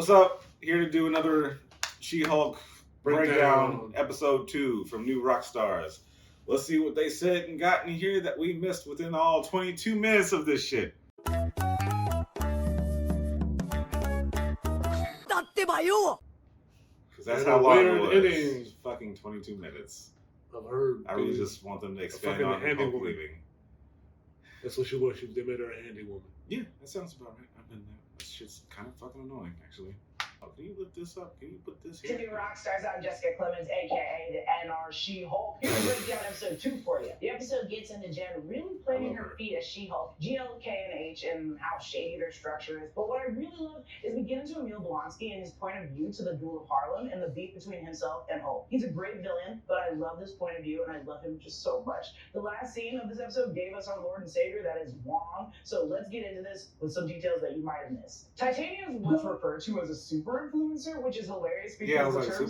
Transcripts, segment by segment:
What's up? Here to do another She-Hulk breakdown, episode 2 from New Rockstars. Let's see what they said and got in here that we missed within all 22 minutes of this shit. Because that's how long it was. Innings. Fucking 22 minutes. I've heard. I really just want them to expand on Hulk leaving. That's what she was. They made her a handy woman. Yeah, that sounds about right. I've been there. That shit's kind of fucking annoying, actually. Oh, can you lift this up? Can you put this here? To New Rockstars, I'm Jessica Clemens, a.k.a. the NR She-Hulk. Here's a breakdown episode 2 for you. The episode gets into Jen really planting her feet as She-Hulk, GLK&H, and how shady their structure is. But what I really love is we get into Emil Blonsky and his point of view to the Duel of Harlem and the beef between himself and Hulk. He's a great villain, but I love this point of view, and I love him just so much. The last scene of this episode gave us our Lord and Savior, that is Wong. So let's get into this with some details that you might have missed. Titania is what's referred to as a super influencer, which is hilarious because the term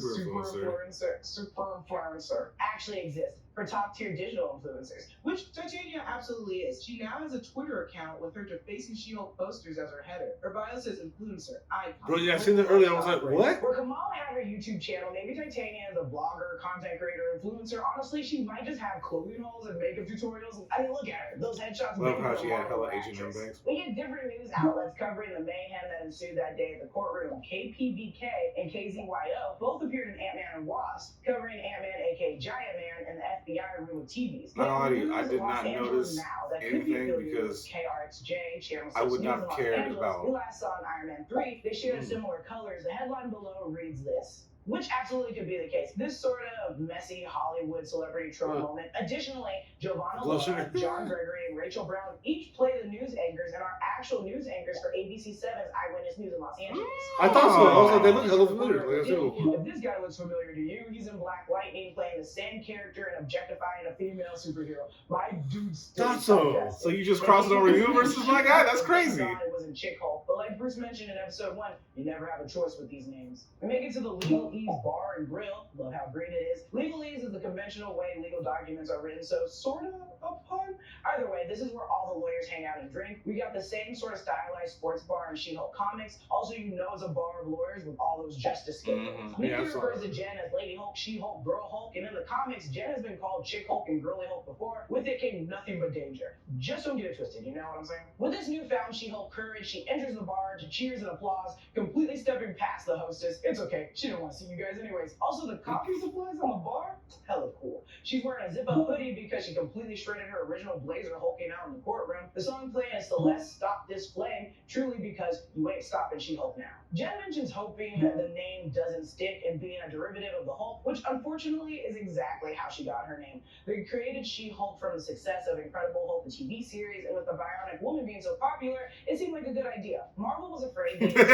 super influencer actually exists for top-tier digital influencers, which Titania absolutely is. She now has a Twitter account with her defacing She-Hulk posters as her header. Her bio says influencer, icon. Bro, yeah, I seen that earlier. I was like, what? Where Kamal had her YouTube channel, maybe Titania is a blogger, content creator, influencer. Honestly, she might just have clothing hauls and makeup tutorials. I mean, look at her. Those headshots. Love how she had hella H&M bags. We get different news outlets covering the mayhem that ensued that day at the courtroom. KPBK and KZYO both appeared in Ant-Man and Wasp, covering Ant-Man, aka Giant Man, and the FBI room with TVs. Not only I did not notice anything because KRXJ, I would not have cared about. We last saw in Iron Man 3, they shared similar colors. The headline below reads this, which absolutely could be the case. This sort of messy Hollywood celebrity trope moment. Additionally, Giovanna Lola, John Gregory, and Rachel Brown each play the news anchors and are actual news anchors for ABC7's Eyewitness News in Los Angeles. I thought so. I was like, they look hella familiar. If this guy looks familiar to you, he's in Black Lightning playing the same character and objectifying a female superhero. My dude's still so you just crossed over you versus my guy? That's crazy. It wasn't Chick Hulk, but like Bruce mentioned in episode 1, you never have a choice with these names. We make it to the Legalese Bar and Grill. Love how green it is. Legalese is the conventional way legal documents are written, so sort of a pun. Either way, this is where all the lawyers hang out and drink. We got the same sort of stylized sports bar in She-Hulk comics. Also, you know, it's a bar of lawyers with all those justice scales. Nikki refers to Jen as Lady Hulk, She-Hulk, Girl Hulk, and in the comics, Jen has been called Chick Hulk and Girly Hulk before. With it came nothing but danger. Just don't get it twisted, you know what I'm saying? With this newfound She-Hulk courage, she enters the bar to cheers and applause, completely stepping past the hostess. It's okay, she didn't want to see you guys anyways. Also, the coffee supplies on the bar, hella cool. She's wearing a zip-up hoodie because she completely shredded her original blazer hulking out in the courtroom. The song playing is Celeste, Stop This Flame, truly because you ain't stopping She-Hulk now. Jen mentions hoping that the name doesn't stick and being a derivative of the Hulk, which unfortunately is exactly how she got her name. They created She-Hulk from the success of Incredible Hulk, the TV series, and with the Bionic Woman being so popular, it seemed like a good idea. Marvel was afraid they would a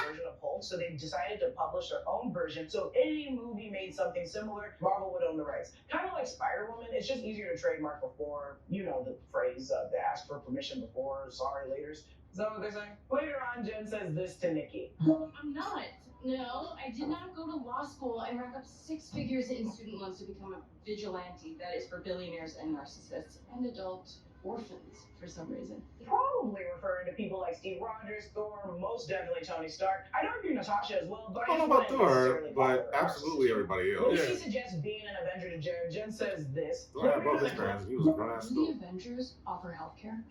version of Hulk, so they decided to publish their own version. So if any movie made something similar, Marvel would own the rights. Kind of like Spider-Woman, it's just easier to trademark before, you know the phrase, they ask for permission before, sorry laters. Is that what they're saying? Later on, Jen says this to Nikki. I'm not. No, I did not go to law school and rack up 6 figures in student loans to become a vigilante. That is for billionaires and narcissists and adult orphans for some reason. Probably referring to people like Steve Rogers, Thor, most definitely Tony Stark. I'd argue Natasha as well, but I don't know about Thor, but absolutely everybody else. When she suggests being an Avenger to Jen, Jen says this. Thor had both his parents. He was a grown ass. Do the Avengers offer healthcare?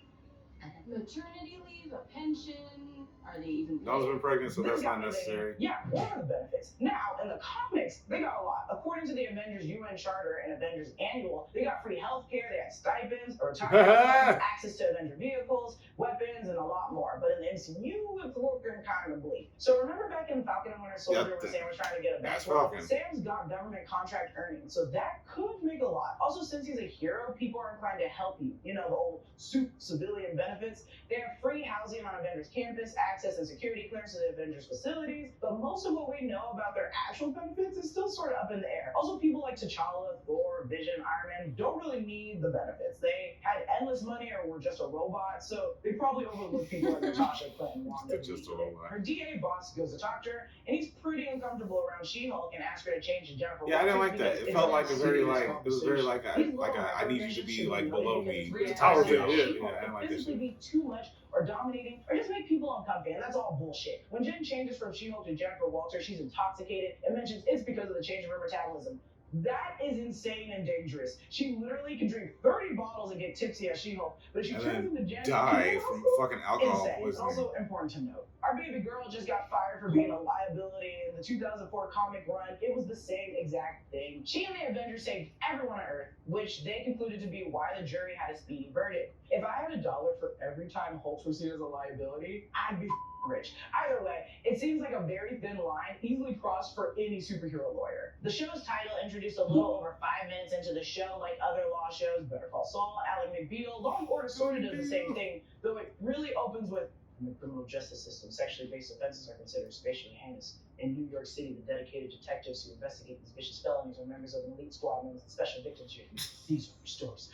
Maternity leave, a pension? Are they even? Dawn's been pregnant, so that's not necessary. Yeah, what are the benefits? Now, in the comics, they got a lot. According to the Avengers UN Charter and Avengers Annual, they got free healthcare, they had stipends, or retirement, access to Avenger vehicles, weapons, and a lot more. But in the MCU, it's looking kind of bleak. So remember back in Falcon and Winter Soldier when Sam was trying to get a basketball? Sam's got government contract earnings, so that could make a lot. Also, since he's a hero, people are inclined to help you. You know, the old civilian benefits. They have free housing on Avengers campus, access and security clearance to the Avengers facilities, but most of what we know about their actual benefits is still sort of up in the air. Also, people like T'Challa, Thor, Vision, Iron Man don't really need the benefits. They had endless money or were just a robot, so they probably overlooked people like Natasha playing Wanda. Just a robot. Her DA boss goes to talk to her, and he's pretty uncomfortable around She-Hulk and asked her to change to Jennifer. Yeah, I didn't Walters like that. because It felt it's like a very serious like it was very like conversation. I need you to be like below me. It's a power really thing, hard yeah. for She-Hulk I didn't like to that physically shit. be too much or dominating or just make people uncomfortable. And that's all bullshit. When Jen changes from She-Hulk to Jennifer Walters, she's intoxicated and mentions it's because of the change of her metabolism. That is insane and dangerous. She literally can drink 30 bottles and get tipsy as She-Hulk, but if she And turns then into Jen, die from fucking alcohol insane. It's poisoning. also important to note, our baby girl just got fired for being a liability in the 2004 comic run. It was the same exact thing. She and the Avengers saved everyone on Earth, which they concluded to be why the jury had a speedy verdict. If I had $1 for every time Hulk was seen as a liability, I'd be rich. Either way, it seems like a very thin line, easily crossed for any superhero lawyer. The show's title introduced a little over 5 minutes into the show, like other law shows, Better Call Saul, Ally McBeal. Law and Order sort of does the same thing, though it really opens with in the criminal justice system, sexually based offenses are considered spatially heinous. In New York City, the dedicated detectives who investigate these vicious felonies are members of an elite squad known as the Special Victims Unit. These are stories.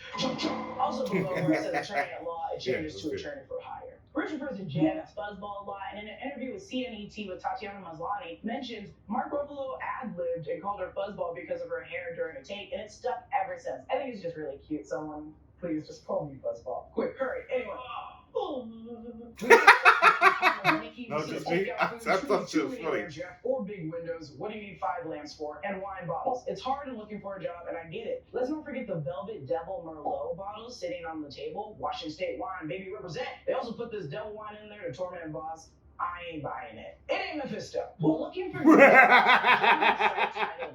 Also below where it says attorney at law, it changes to attorney for hire. Rich refers to Jen as Fuzzball a lot, and in an interview with CNET with Tatiana Maslany, mentions Mark Ruffalo ad-libbed and called her Fuzzball because of her hair during a take, and it's stuck ever since. I think it's just really cute. Someone, please just call me Fuzzball. Quick, hurry. Anyway. No, just me. I thought it was funny. Or big windows. What do you need 5 lamps for? And wine bottles. It's hard and looking for a job, and I get it. Let's not forget the Velvet Devil Merlot bottles sitting on the table. Washington State wine, baby, represent. They also put this devil wine in there to torment boss. I ain't buying it. It ain't Mephisto. Well, looking for titled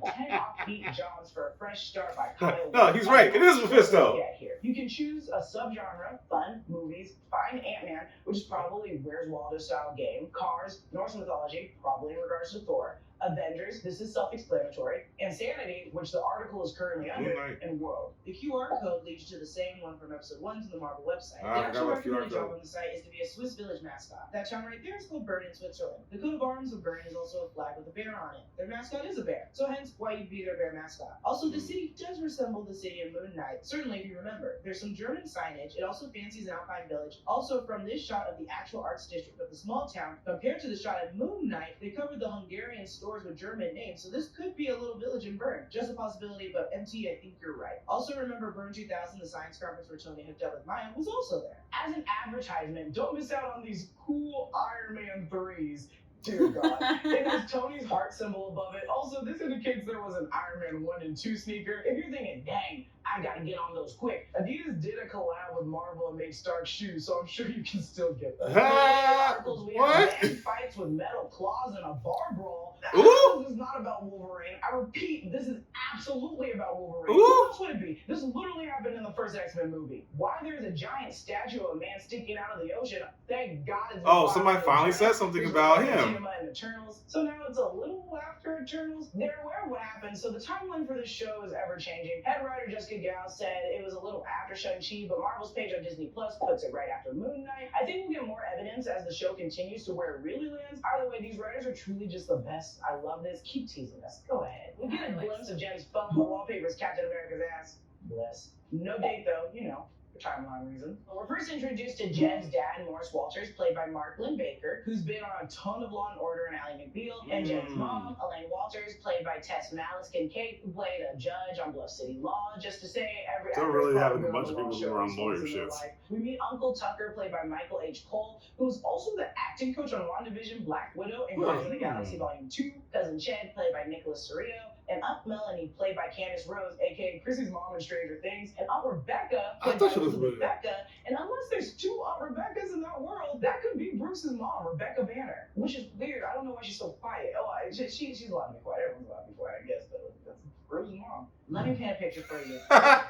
10 Offbeat Jobs for a Fresh Start by Kyle. No, he's right. It is Mephisto. Yeah, here. You can choose a subgenre, fun, movies, find Ant-Man, which is probably Where's Waldo style game, Cars, Norse mythology, probably in regards to Thor, Avengers, this is self-explanatory, Insanity, which the article is currently under, and World. The QR code leads you to the same one from episode 1 to the Marvel website. I The actual forgot what QR recommended job code. on the site is to be a Swiss village mascot. That town right there is called Bern in Switzerland. The coat of arms of Bern is also a flag with a bear on it. Their mascot is a bear, so hence why you'd be their bear mascot. Also, the city does resemble the city of Moon Knight, certainly if you remember. There's some German signage. It also fancies an alpine village. Also, from this shot of the actual arts district of the small town, compared to the shot of Moon Knight, they covered the Hungarian stores with German names. So this could be a little village in Bern. Just a possibility, but MT, I think you're right. Also remember Bern 2000, the science conference where Tony hooked up with Maya, was also there. As an advertisement, don't miss out on these cool Iron Man 3s. Dear God. It has Tony's heart symbol above it. Also, this indicates there was an Iron Man 1 and 2 sneaker. If you're thinking, dang, I gotta get on those quick. Adidas did a collab with Marvel and made Stark shoes, so I'm sure you can still get them. Articles, we have man fights with metal claws and a bar brawl. This is not about Wolverine. I repeat, this is absolutely about Wolverine. Who else would it be? This literally happened in the first X-Men movie. Why there's a giant statue of a man sticking out of the ocean? Thank God it's Somebody finally said something about him. And Eternals. So now it's a little after Eternals. They're aware of what happened, so the timeline for this show is ever changing. Head writer Jessica Gao said it was a little after Shang-Chi, but Marvel's page on Disney Plus puts it right after Moon Knight. I think we'll get more evidence as the show continues to where it really lands. Either way, these writers are truly just the best. I love this. Keep teasing us. Go ahead. We get a glimpse of Jen's phone wallpaper's Captain America's ass. Bless. No date though, you know. For timeline reasons. We're first introduced to Jen's dad, Morris Walters, played by Mark Lynn Baker, who's been on a ton of Law and Order and Ally McBeal, and Jen's mom, Elaine Walters, played by Tess Malice Kincaid, who played a judge on Bluff City Law. Just to say, every Don't actor's really have probably a bunch been of on people the who are on show once in their lawyerships. life. We meet Uncle Tucker, played by Michael H. Cole, who's also the acting coach on WandaVision, Black Widow, and Guardians of the Galaxy Volume 2, Cousin Ched, played by Nicholas Cerrillo, and Aunt Melanie, played by Candace Rose, aka Chrissy's mom in Stranger Things, and Aunt Rebecca, played by Rebecca. And unless there's 2 Aunt Rebeccas in that world, that could be Bruce's mom, Rebecca Banner, which is weird. I don't know why she's so quiet. Oh, she's allowed to be quiet. Everyone's allowed to be quiet, I guess, but that's Bruce's mom. Let me paint a picture for you.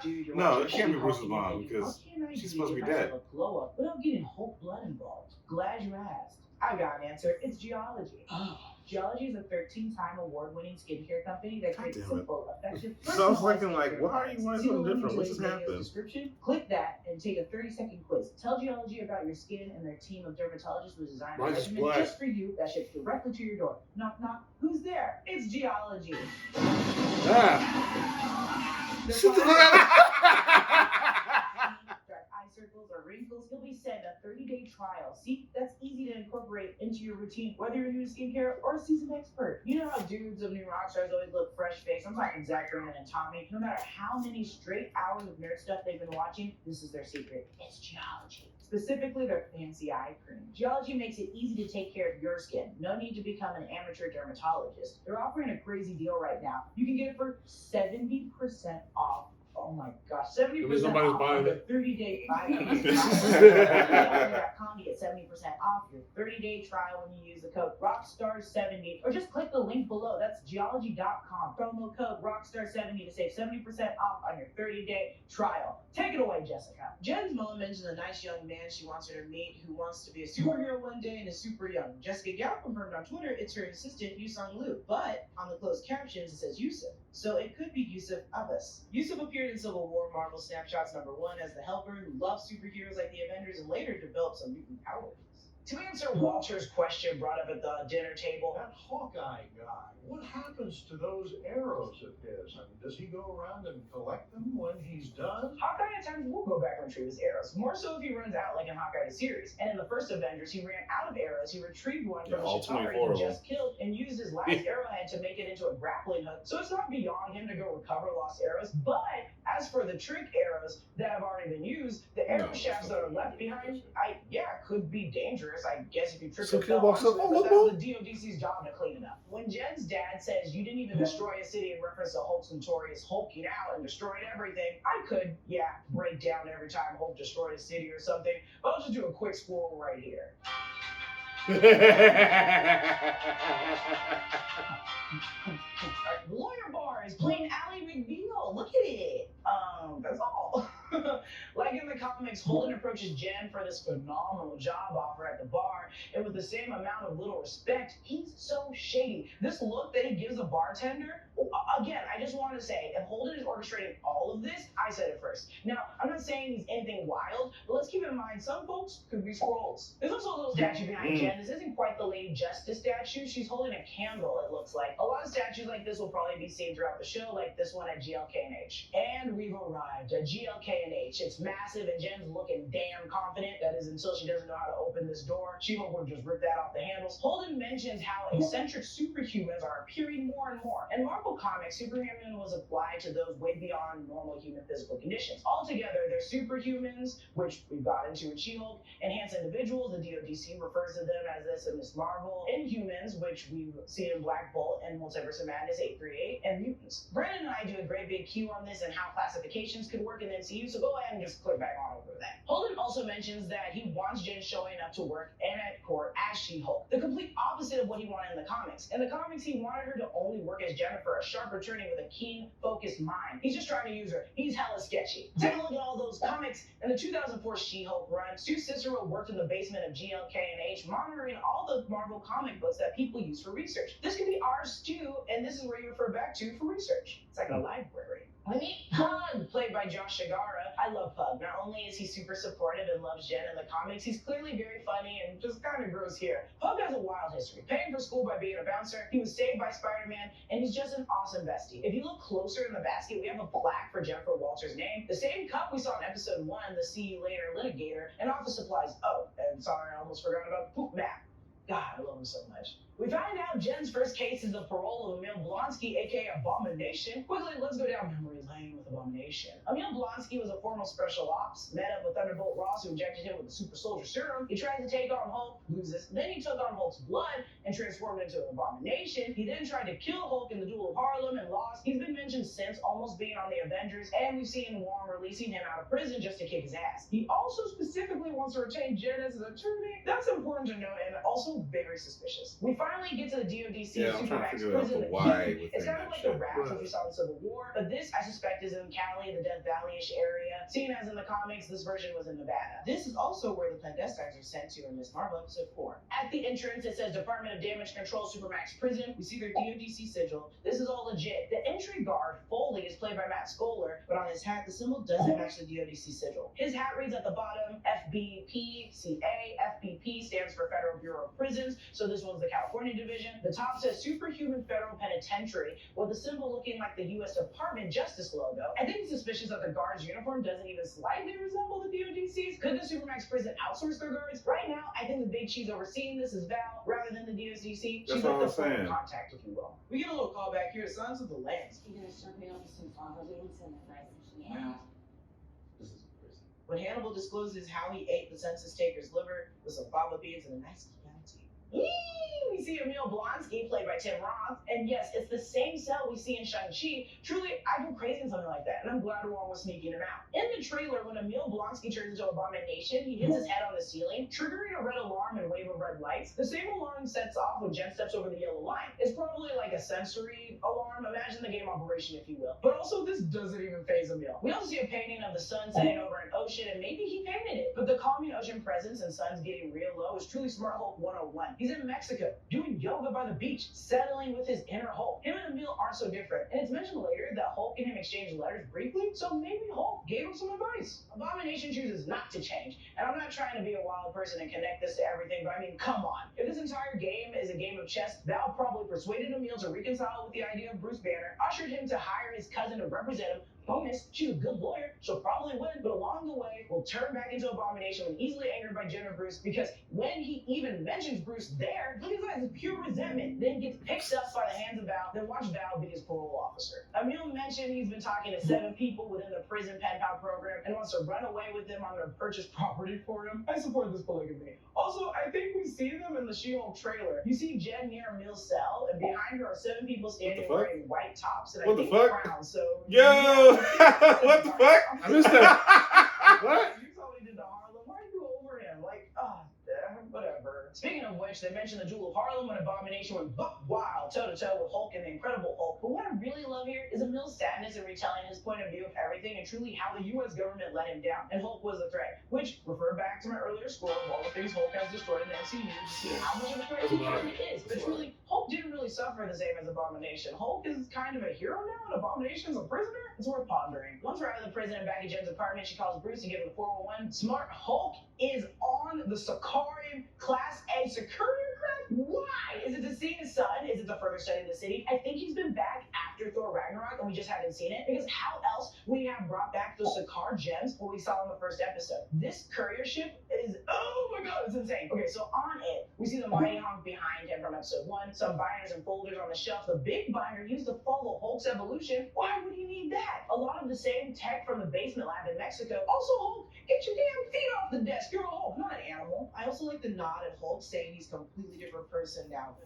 Dude, you're No, watching it can't be She-Hulk Bruce's and you're mom thinking, because how can I she's do supposed to be if I dead. have a glow up without getting Hulk blood involved? Glad you asked. I got an answer. It's Geology. Geology is a 13-time award-winning skincare company that creates simple, effective, So I was personalized thinking, like, skincare why are you products. wearing See the something link different? in What just today's video happened? description? Click that and take a 30-second quiz. Tell Geology about your skin and their team of dermatologists who design a Mine's regimen black. just for you that ships directly to your door. Knock, knock. Who's there? It's Geology. Ah. They're Shut the fine. fuck up. Dark eye circles or wrinkles, you'll be set extend a 30-day trial. See, that's easy to incorporate into your routine, whether you're new to skincare or a seasoned expert. You know how dudes of new rockstars always look fresh-faced? I'm talking Zach Green and Tommy. No matter how many straight hours of nerd stuff they've been watching, this is their secret. It's geology. Specifically, their fancy eye cream. Geology makes it easy to take care of your skin. No need to become an amateur dermatologist. They're offering a crazy deal right now. You can get it for 70% off. Oh my gosh, 70% somebody's off buying your it. 30-day trial. You get 70% off your 30-day trial when you use the code Rockstars70, or just click the link below. That's geology.com. Promo code Rockstars70 to save 70% off on your 30-day trial. Take it away, Jessica. Jen's mom mentions a nice young man she wants her to meet who wants to be a superhero one day and is super young. Jessica Gao confirmed on Twitter it's her assistant Yusung Liu, but on the closed captions it says Yusuf, so it could be Yusuf Abbas. Yusuf appeared in Civil War Marvel Snapshots #1 as the helper who loves superheroes like the Avengers and later developed some mutant powers. To answer Walter's question brought up at the dinner table, That Hawkeye guy, what happens to those arrows of his? I mean, does he go around and collect them when he's done? Hawkeye at times will go back and retrieve his arrows. More so if he runs out, like in Hawkeye the series. And in the first Avengers, he ran out of arrows. He retrieved one from all the Chitauri 24 of he them. just killed and used his last arrowhead to make it into a grappling hook. So it's not beyond him to go recover lost arrows. But as for the trick arrows that have already been used, the arrow shafts that are left behind, could be dangerous. I guess if you trip So and Kill fell walks onto up, it, "Oh, but look, that's the DODC's job to clean it up. When Jen's dad says you didn't even destroy a city in reference to Hulk's notorious hulking out and destroyed everything, I could, break down every time Hulk destroyed a city or something, but I'll just do a quick scroll right here. Lawyer Bar is playing Ally McBeal. Look at it. That's all. Like in the comics, Holden approaches Jen for this phenomenal job offer at the bar, and with the same amount of little respect, he's so shady. This look that he gives the bartender, again, I just want to say, if Holden is orchestrating all of this, I said it first. Now, I'm not saying he's anything wild, but let's keep in mind, some folks could be scrolls. There's also a little statue behind Jen. This isn't quite the Lady Justice statue. She's holding a candle, it looks like. A lot of statues like this will probably be seen throughout the show, like this one at GLK&H. And we've arrived at GLK&H. It's massive, and Jen's looking damn confident. That is until she doesn't know how to open this door. She-Hulk would just rip that off the handles. Holden mentions how eccentric superhumans are appearing more and more. In Marvel Comics, superhuman was applied to those way beyond normal human physical conditions. Altogether, they're superhumans, which we've got into in She-Hulk, enhanced individuals, the DODC refers to them as this in Miss Marvel, Inhumans, which we've seen in Black Bolt and Multiverse of Madness 838, and mutants. Brandon and I do a great big Q on this and how classifications could work in the MCU, so go ahead and just click back on over that. Holden also mentions that he wants Jen showing up to work and at court as She-Hulk, the complete opposite of what he wanted in the comics. In the comics, he wanted her to only work as Jennifer, a sharp attorney with a keen, focused mind. He's just trying to use her. He's hella sketchy. Take a look at all those comics. In the 2004 She-Hulk run, Stu Cicero worked in the basement of GLK&H, monitoring all the Marvel comic books that people use for research. This could be ours too, and this is where you refer back to for research. It's like a library. I mean, Pug, played by Josh Shigara. I love Pug. Not only is he super supportive and loves Jen in the comics, he's clearly very funny and just kind of gross here. Pug has a wild history. Paying for school by being a bouncer, he was saved by Spider-Man, and he's just an awesome bestie. If you look closer in the basket, we have a plaque for Jennifer Walters' name. The same cup we saw in episode 1, the See You Later Litigator, and office supplies. Oh, and sorry, I almost forgot about the poop map. God, I love him so much. We find out Jen's first case is the parole of Emil Blonsky, aka Abomination. Quickly, let's go down memory lane with Abomination. Emil Blonsky was a former special ops, met up with Thunderbolt Ross, who injected him with the super soldier serum. He tried to take on Hulk, loses. Then he took on Hulk's blood and transformed into an Abomination. He then tried to kill Hulk in the Duel of Harlem and lost. He's been mentioned since almost being on the Avengers, and we've seen Wong releasing him out of prison just to kick his ass. He also specifically wants to retain Jen as an attorney. That's important to note and also very suspicious. We finally get to the DODC I'm trying to Supermax figure out prison. the why within It's kind that of like shit. the raft that we saw in Civil War, but this I suspect is in Cali, the Death Valley-ish area. Seeing as in the comics, this version was in Nevada. This is also where the clandestines are sent to in Miss Marvel episode 4. At the entrance, it says Department of Damage Control Supermax Prison. We see their DODC sigil. This is all legit. The entry guard, Foley, is played by Matt Scholar, But on his hat, the symbol doesn't match the DODC sigil. his hat reads at the bottom, FBPCA. FBP stands for Federal Bureau of Prisons, so this one's the California California division. The top says Superhuman Federal Penitentiary, with a symbol looking like the U.S. Department Justice logo. I think it's suspicious that the guard's uniform doesn't even slightly resemble the DODC's. Could the Supermax prison outsource their guards? Right now, I think the big cheese overseeing this is Val rather than the DODC. That's She's what like I'm the point saying. of contact, if you will. We get a little callback here to Sons of the Lambs. You're gonna serve me up with some fava beans and a nice Wow. ham. This is crazy. When Hannibal discloses how he ate the census taker's liver with some fava beans and a nice Chianti. We see Emil Blonsky, played by Tim Roth, and yes, it's the same cell we see in Shang-Chi. Truly, I go crazy in something like that, and I'm glad Wong was sneaking him out. In the trailer, when Emil Blonsky turns into Abomination, he hits his head on the ceiling, triggering a red alarm and wave of red lights. The same alarm sets off when Jen steps over the yellow line. It's probably like a sensory alarm. Imagine the game Operation, if you will. But also, this doesn't even phase Emil. We also see a painting of the sun setting over an ocean, and maybe he painted it. But the calming ocean presence and sun's getting real low is truly Smart Hulk 101. He's in Mexico, doing yoga by the beach, settling with his inner Hulk. Him and Emil aren't so different, and it's mentioned later that Hulk and him exchanged letters briefly, so maybe Hulk gave him some advice. Abomination chooses not to change, and I'm not trying to be a wild person and connect this to everything, but I mean, come on. If this entire game is a game of chess, Val probably persuaded Emil to reconcile with the idea of Bruce Banner, ushered him to hire his cousin to represent him. Bonus, she's a good lawyer, she'll probably win, but along the way, we'll turn back into Abomination when easily angered by Jen and Bruce, because when he even mentions Bruce there, look at that, it's pure resentment. Then gets picked up by the hands of Val, then watch Val be his parole officer. Emil mentioned he's been talking to 7 people within the prison pen pal program and wants to run away with them on their purchased property for him. I support this polygamy. Also, I think we see them in the She-Hulk trailer. You see Jen near Emil's cell, and behind her are 7 people standing wearing white tops and I think crowns, so... Yo! What the fuck? I missed that. What? You totally did the Harlem. Why are you over him? Like, whatever. Speaking of which, they mentioned the Jewel of Harlem when Abomination went buck wild, toe-to-toe with Hulk and the Incredible Hulk. But what I really love here is Emil's sadness in retelling his point of view of everything and truly how the U.S. government let him down, and Hulk was the threat. Which, refer back to my earlier score of all the things Hulk has destroyed in the MCU to see how much of a threat he really is. But truly, Hulk didn't really suffer the same as Abomination. Hulk is kind of a hero now, and Abomination's a prisoner? It's worth pondering. Once we're out of the prison and back at Jen's apartment, she calls Bruce to give him the 411. Smart Hulk is on the Sakarian Class A Sakarian craft? Why? Is it to see his son? Is it to further study the city? I think he's been back after Thor Ragnarok and we just haven't seen it, because how else would he have brought back those Sakar gems what we saw in the first episode? This courier ship is, oh my god, it's insane. Okay, so on it, we see the mighty honk behind him from episode 1, some binders and folders on the shelf. The big binder used to follow Hulk's evolution. Why would he need that? A lot of the same tech from the basement lab in Mexico. Also, Hulk, get your damn feet off the desk. You're a Hulk, not an animal. I also like the nod at Hulk saying he's a completely different person now.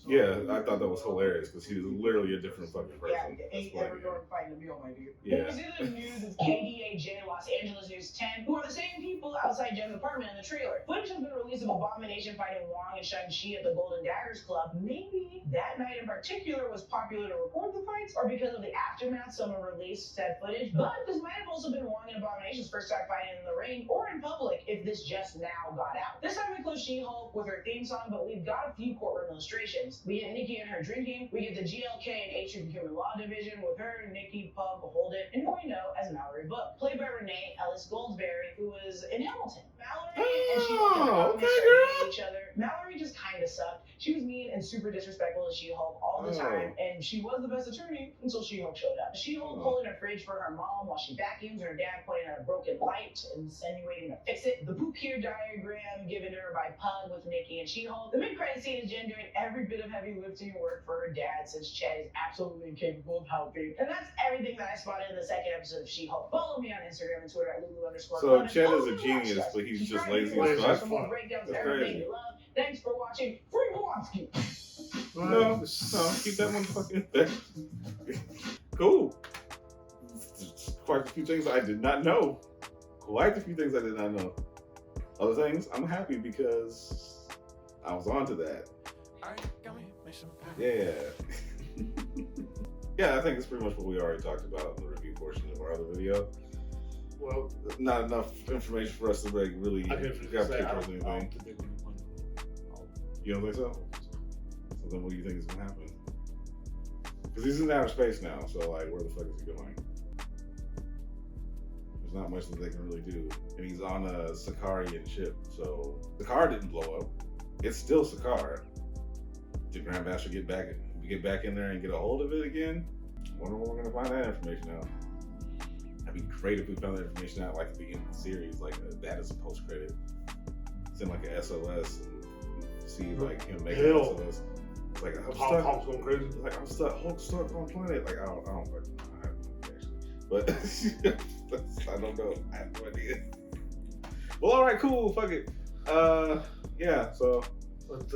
Yeah, I thought that was hilarious because he's literally a different fucking person. Yeah, ain't ever going to fight a meal, my dude. Yeah. You see the news, it's KDAJ Los Angeles News 10, who are the same people outside Jen's apartment in the trailer. Footage has been released of Abomination fighting Wong and Shang-Chi at the Golden Daggers Club. Maybe that night in particular was popular to record the fights, or because of the aftermath, someone released said footage. But this might have also been Wong and Abomination's first time fighting in the ring or in public if this just now got out. This time we close She-Hulk with her theme song, but we've got a few courtroom illustrations. We get Nikki and her drinking, we get the GLK and H Human Law Division with her, Nikki, Pug, Hold It, and who we know as Mallory Book, played by Renee Ellis Goldsberry, who was in Hamilton. Mallory and She-Hulk started each other. Mallory just kind of sucked. She was mean and super disrespectful to She-Hulk all the time, and she was the best attorney until She-Hulk showed up. She-Hulk holding a fridge for her mom while she vacuums, her dad pointing at a broken light, insinuating to fix it. The poop here diagram given to her by Pug with Nikki and She-Hulk. The mid-credit scene is Jen doing every bit of heavy lifting work for her dad, since Chad is absolutely incapable of helping. And that's everything that I spotted in the second episode of She-Hulk. Follow me on Instagram and Twitter at Lulu_. So Chad is a genius, but he's just lazy as fuck. Breakdowns, That's everything crazy. you love. Thanks for watching. Free Blonsky. No, keep that motherfucking there. Cool. Quite a few things I did not know. Quite a few things I did not know. Other things, I'm happy because I was onto that. Yeah. Yeah, I think it's pretty much what we already talked about in the review portion of our other video. Well, Not enough information for us to like really I can grab say I pictures or don't anything. think they're gonna win. You don't think so? So then what do you think is gonna happen? Because he's in outer space now, so like where the fuck is he going? There's not much that they can really do. And he's on a Sakarian ship, so the car didn't blow up. It's still Sakar. Did Grandmaster get back in there and get a hold of it again? I wonder when we're gonna find that information out. That'd be great if we found that information out like at the beginning of the series, like that as a post credit. Send like a SOS and see like him make an SOS. It's like Hulk's going crazy. Like I'm stuck. Hulk's stuck on planet. Like I don't fucking know. I have no idea, actually. But I don't know. I have no idea. Well, all right, cool. Fuck it. Yeah. So. But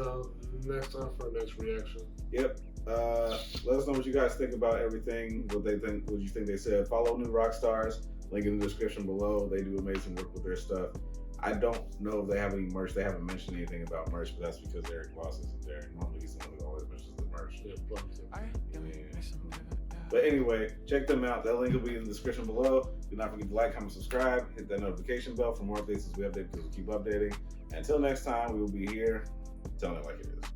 next time for our next reaction. Yep. Let us know what you guys think about everything. What you think they said. Follow New Rockstars. Link in the description below. They do amazing work with their stuff. I don't know if they have any merch. They haven't mentioned anything about merch, but that's because Eric Boss isn't there. Normally he's the one who always mentions the merch. But anyway, check them out. That link will be in the description below. Do not forget to like, comment, subscribe. Hit that notification bell for more updates as we update because we keep updating. Until next time, we will be here telling it like it is.